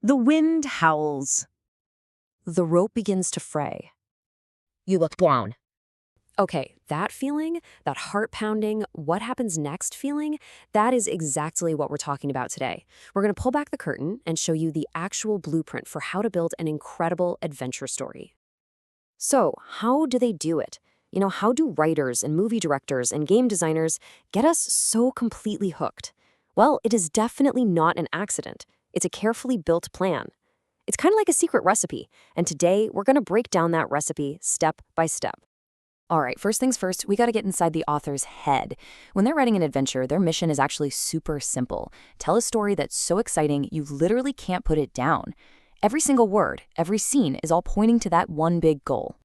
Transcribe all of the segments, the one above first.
The wind howls. The rope begins to fray. You look blown. Okay, that feeling, that heart-pounding, what happens next feeling, that is exactly what we're talking about today. We're going to pull back the curtain and show you the actual blueprint for how to build an incredible adventure story. So, how do they do it? How do writers and movie directors and game designers get us so completely hooked? Well, it is definitely not an accident. It's a carefully built plan. It's kind of like a secret recipe, and today we're going to break down that recipe step by step. All right, first things first, we got to get inside the author's head. When they're writing an adventure, their mission is actually super simple. Tell a story that's so exciting you literally can't put it down. Every single word, every scene is all pointing to that one big goal.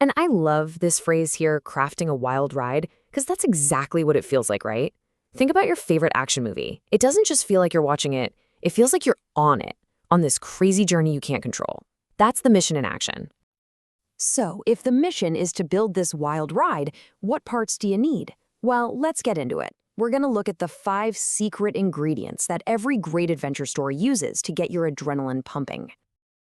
And I love this phrase here, crafting a wild ride, because that's exactly what it feels like, right? Think about your favorite action movie. It doesn't just feel like you're watching it, it feels like you're on it, on this crazy journey you can't control. That's the mission in action. So, if the mission is to build this wild ride, what parts do you need? Well, let's get into it. We're going to look at the 5 secret ingredients that every great adventure story uses to get your adrenaline pumping.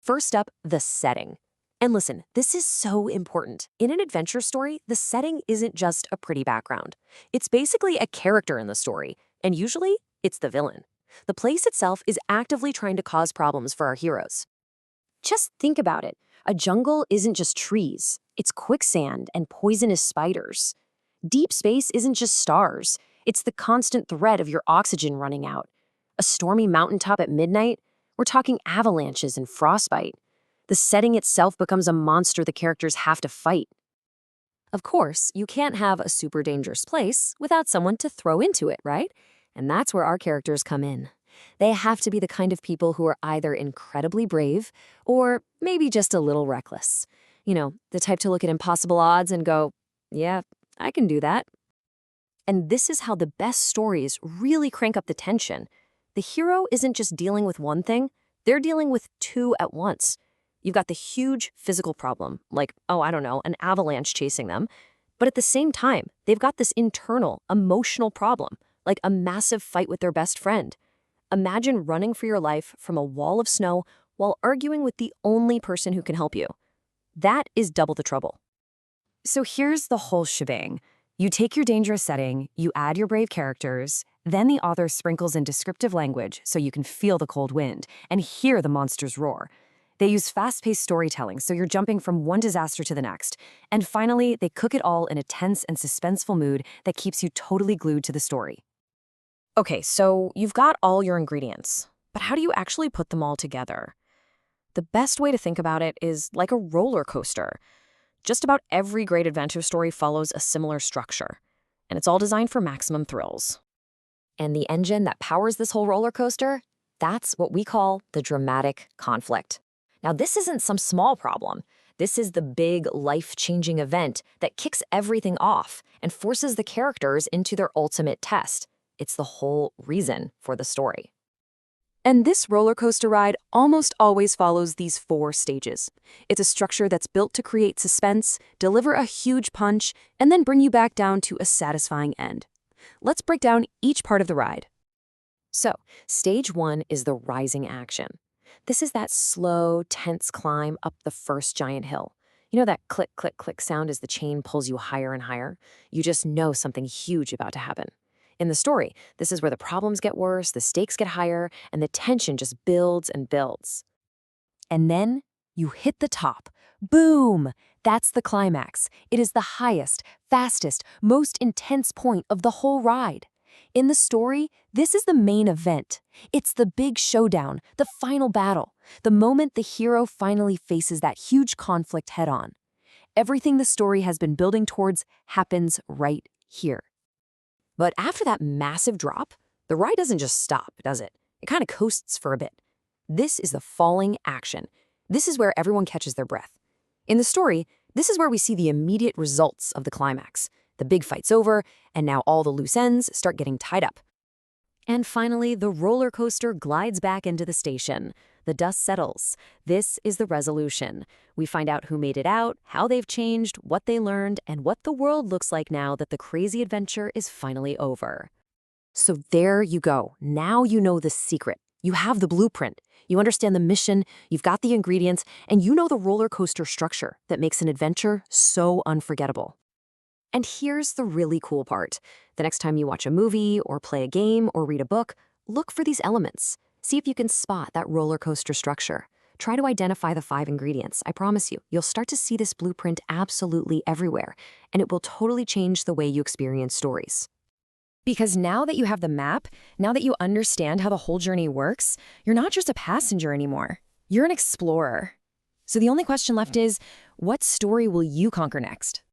First up, the setting. And listen, this is so important. In an adventure story, the setting isn't just a pretty background. It's basically a character in the story, and usually, it's the villain. The place itself is actively trying to cause problems for our heroes. Just think about it. A jungle isn't just trees, it's quicksand and poisonous spiders. Deep space isn't just stars, it's the constant threat of your oxygen running out. A stormy mountaintop at midnight, we're talking avalanches and frostbite. The setting itself becomes a monster the characters have to fight. Of course, you can't have a super dangerous place without someone to throw into it, right? And that's where our characters come in. They have to be the kind of people who are either incredibly brave or maybe just a little reckless. The type to look at impossible odds and go, yeah, I can do that. And this is how the best stories really crank up the tension. The hero isn't just dealing with one thing, they're dealing with 2 at once. You've got the huge physical problem, like, an avalanche chasing them. But at the same time, they've got this internal, emotional problem, like a massive fight with their best friend. Imagine running for your life from a wall of snow while arguing with the only person who can help you. That is double the trouble. So here's the whole shebang. You take your dangerous setting, you add your brave characters, then the author sprinkles in descriptive language so you can feel the cold wind and hear the monsters roar. They use fast-paced storytelling, so you're jumping from one disaster to the next. And finally, they cook it all in a tense and suspenseful mood that keeps you totally glued to the story. Okay, so you've got all your ingredients, but how do you actually put them all together? The best way to think about it is like a roller coaster. Just about every great adventure story follows a similar structure, and it's all designed for maximum thrills. And the engine that powers this whole roller coaster, that's what we call the dramatic conflict. Now, this isn't some small problem. This is the big, life-changing event that kicks everything off and forces the characters into their ultimate test. It's the whole reason for the story. And this roller coaster ride almost always follows these 4 stages. It's a structure that's built to create suspense, deliver a huge punch, and then bring you back down to a satisfying end. Let's break down each part of the ride. So, stage 1 is the rising action. This is that slow, tense climb up the first giant hill. That click, click, click sound as the chain pulls you higher and higher? You just know something huge about to happen. In the story, this is where the problems get worse, the stakes get higher, and the tension just builds and builds. And then you hit the top. Boom! That's the climax. It is the highest, fastest, most intense point of the whole ride. In the story, this is the main event. It's the big showdown, the final battle, the moment the hero finally faces that huge conflict head-on. Everything the story has been building towards happens right here. But after that massive drop, the ride doesn't just stop, does it? It kind of coasts for a bit. This is the falling action. This is where everyone catches their breath. In the story, this is where we see the immediate results of the climax. The big fight's over, and now all the loose ends start getting tied up. And finally, the roller coaster glides back into the station. The dust settles. This is the resolution. We find out who made it out, how they've changed, what they learned, and what the world looks like now that the crazy adventure is finally over. So there you go. Now you know the secret. You have the blueprint. You understand the mission, you've got the ingredients, and you know the roller coaster structure that makes an adventure so unforgettable. And here's the really cool part. The next time you watch a movie or play a game or read a book, look for these elements. See if you can spot that roller coaster structure. Try to identify the 5 ingredients. I promise you, you'll start to see this blueprint absolutely everywhere, and it will totally change the way you experience stories. Because now that you have the map, now that you understand how the whole journey works, you're not just a passenger anymore. You're an explorer. So the only question left is, what story will you conquer next?